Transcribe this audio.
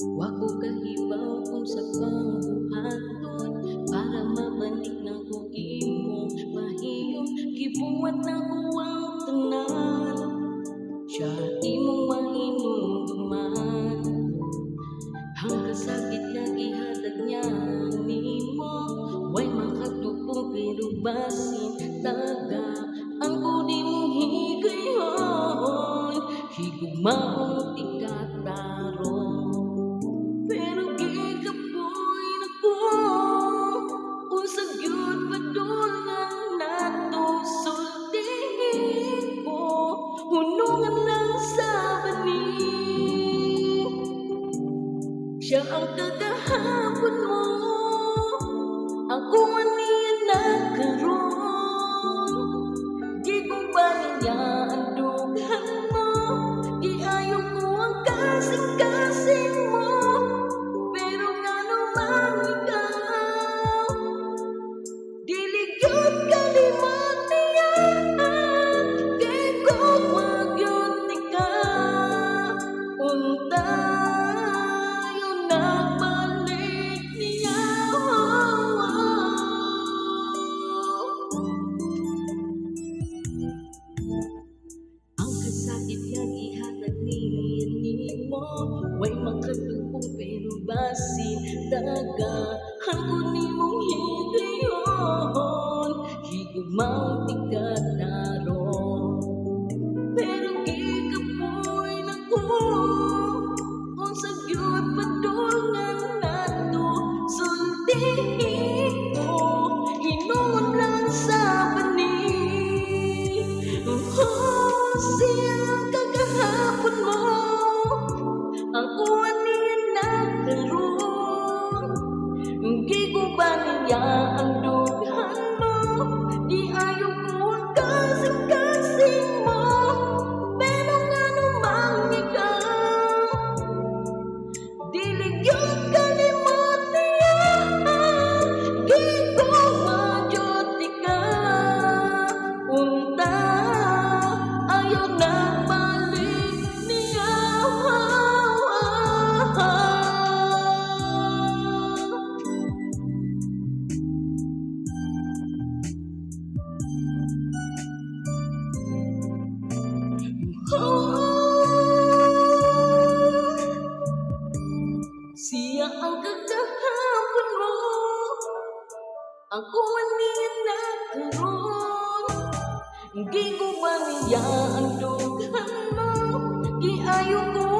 Wa ko kahibaw kung sa pangbuhaton para mabalik na ko imong pahiyom. Gibuhat na ko ang tanan, siya imong mahinumduman. Hanggang sakit nga gihatag niya nimo, way makatupong pero basin taga ang kunin mong higayon. Higugmaong tikataron, pero gigapoy na ko unsa gyud padulngan nato sultihin ko hunungan lang sa bani. Siya ang kagahapon mo, ako aniya nagkaroon. Di ko ba niya ang dughan mo, di ayaw ko ang kasing-kasing mo. Pero nga naman ikaw, diligyot kalimot niya. Di ko magyot ka, unta sakit nga gihatag nimo, way makatupong pero basin daga hangko nimong higayon. Higugmaong tikataron, pero gigapoy na ko unsa gyud padulngan nato sultihin ko hinungod lang sa bani. Siyang kagahapon mo, ako aniya nagkaroon. Di ko ba niya ang dughan mo, di ayaw ko ang kasing-kasing mo. Pero nga namang ikaw, diligyot kalimot niya. Di ko magyot ka, unta ayaw na balik niya. Siya ang kagahapon mo, ako aniya nagkaroon. Di ko ba niya ang dughan mo, di ayaw ko